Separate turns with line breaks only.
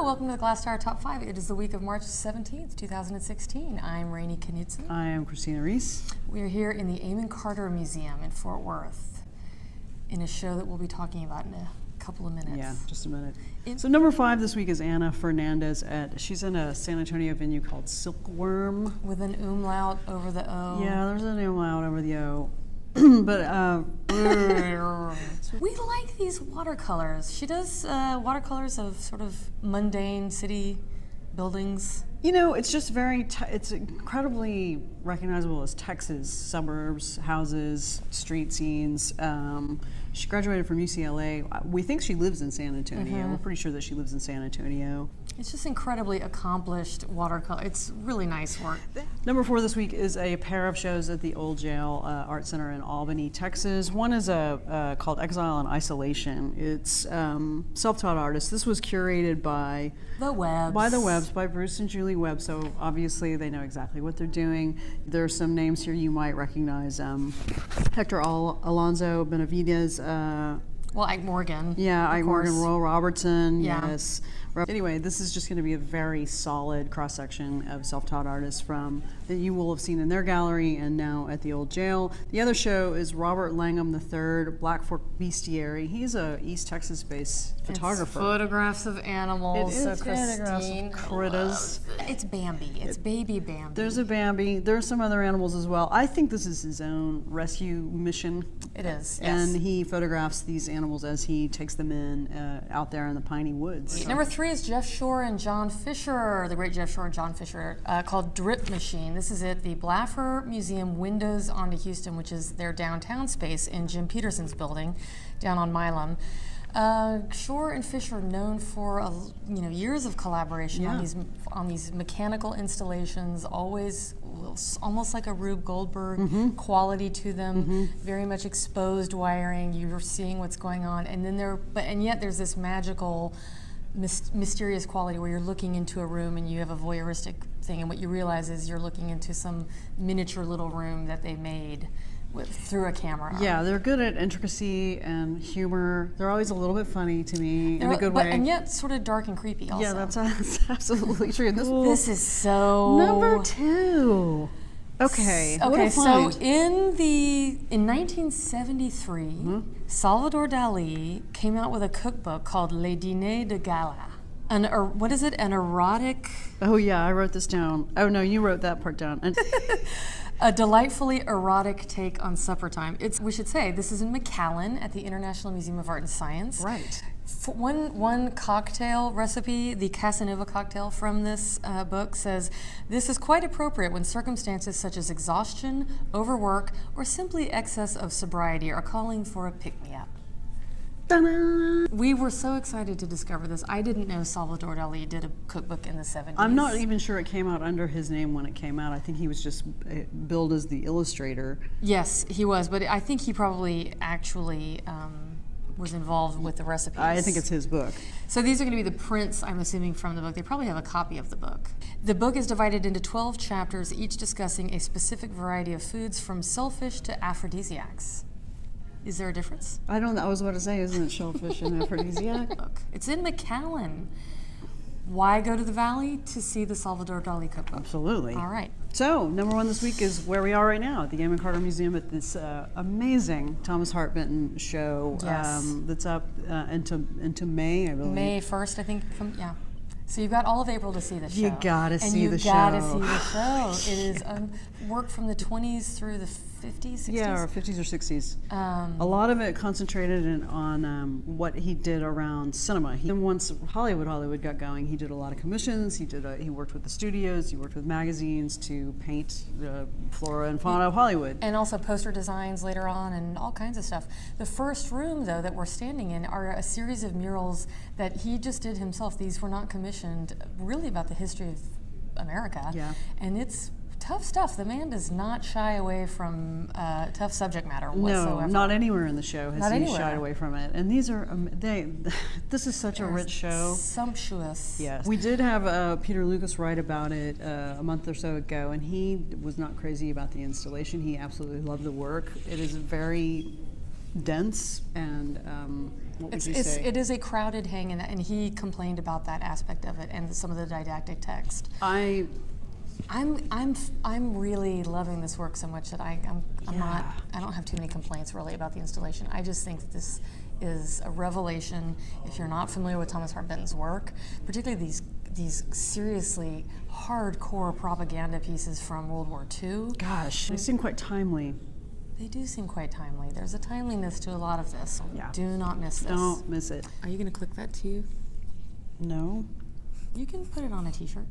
Hello, welcome to the Glasstire Top 5. It is the week of March 17th, 2016. I'm Rainey Knudson.
I am Christina Reese.
We are here in the Amon Museum in Fort Worth in a show that we'll be talking about in a couple of minutes.
Yeah, just a minute. So number 5 this week is Anna Fernandez. She's in a San Antonio venue called Silkworm.
With an umlaut over the O.
Yeah, there's an umlaut over the O. But
we like these watercolors. She does watercolors of sort of mundane city buildings.
you know, it's just it's incredibly recognizable as Texas, suburbs, houses, street scenes. She graduated from UCLA. We think she lives in San Antonio.
Mm-hmm.
We're pretty sure that she lives in San Antonio.
It's just incredibly accomplished watercolor. It's really nice work.
Number 4 this week is a pair of shows at the Old Jail Art Center in Albany, Texas. One is called Exile and Isolation. It's self-taught artists. This was curated by
the Webbs.
By Bruce and Julie Webb. So obviously they know exactly what they're doing. There are some names here you might recognize. Hector Alonso Benavides.
Well, Ike Morgan.
Yeah, Ike Morgan, Royal Robertson.
Yeah.
Yes. Anyway, this is just going to be a very solid cross-section of self-taught artists that you will have seen in their gallery and now at the Old Jail. The other show is Robert Langham III, Black Fork Bestiary. He's a East Texas-based photographer.
It's photographs of animals.
It is
so
photographs
Christine
of critters.
It's Bambi. It's baby Bambi.
There's a Bambi. There's some other animals as well. I think this is his own rescue mission.
It is, yes.
And he photographs these animals as he takes them in out there in the piney woods.
Number 3 is Jeff Shore and John Fisher, the great Jeff Shore and John Fisher, called Drip Machine. This is at the Blaffer Museum Windows onto Houston, which is their downtown space in Jim Peterson's building down on McAllen. Shore and Fisher are known for years of collaboration on these mechanical installations, always almost like a Rube Goldberg quality to them, very much exposed wiring. You're seeing what's going on, and yet there's this magical, mysterious quality where you're looking into a room and you have a voyeuristic thing, and what you realize is you're looking into some miniature little room that they made through a camera.
Yeah, they're good at intricacy and humor. They're always a little bit funny to me in a good way.
And yet sort of dark and creepy also.
Yeah, that's absolutely true.
This is so...
Number 2. Okay,
so in 1973, Salvador Dali came out with a cookbook called Les Dîners de Gala. What is it? An erotic...
Oh yeah, I wrote this down. Oh no, you wrote that part down.
A delightfully erotic take on supper time. We should say, this is in McAllen at the International Museum of Art and Science.
Right.
One cocktail recipe, the Casanova cocktail from this book, says, "This is quite appropriate when circumstances such as exhaustion, overwork, or simply excess of sobriety are calling for a pick-me-up."
Ta-da!
We were so excited to discover this. I didn't know Salvador Dali did a cookbook in the 70s.
I'm not even sure it came out under his name when it came out. I think he was just billed as the illustrator.
Yes, he was, but I think he probably actually was involved with the recipes.
I think it's his book.
So these are going to be the prints, I'm assuming, from the book. They probably have a copy of the book. The book is divided into 12 chapters, each discussing a specific variety of foods from shellfish to aphrodisiacs. Is there a difference?
I was about to say, isn't it shellfish and aphrodisiac?
Look, it's in McAllen. Why go to the Valley? To see the Salvador Dali cookbook.
Absolutely.
All right.
So, number 1 this week is where we are right now at the Amon Museum at this amazing Thomas Hart Benton show.
Yes.
That's up into May, I believe.
May 1st, I think. Yeah. So you've got all of April to see the show.
You gotta see the show.
And you gotta see the show. It is work from the 20s through the 50s, 60s?
Yeah, or 50s or 60s. A lot of it concentrated on what he did around cinema. Once Hollywood got going, he did a lot of commissions. He worked with the studios. He worked with magazines to paint the flora and fauna of Hollywood.
And also poster designs later on and all kinds of stuff. The first room, though, that we're standing in are a series of murals that he just did himself. These were not commissioned, really about the history of America.
Yeah.
And it's tough stuff. The man does not shy away from tough subject matter whatsoever.
No, not anywhere in the show has he shied away from it. And these are, this is such a rich show.
Sumptuous.
Yes. We did have Peter Lucas write about it a month or so ago, and he was not crazy about the installation. He absolutely loved the work. It is very dense and what would you say?
It is a crowded hang, and he complained about that aspect of it and some of the didactic text. I'm really loving this work so much that I don't have too many complaints really about the installation. I just think that this is a revelation if you're not familiar with Thomas Hart Benton's work, particularly these seriously hardcore propaganda pieces from World War II.
Gosh, they seem quite timely.
They do seem quite timely. There's a timeliness to a lot of this.
Yeah.
Do not miss this.
Don't miss it.
Are you going to click that to you?
No.
You can put it on a t-shirt.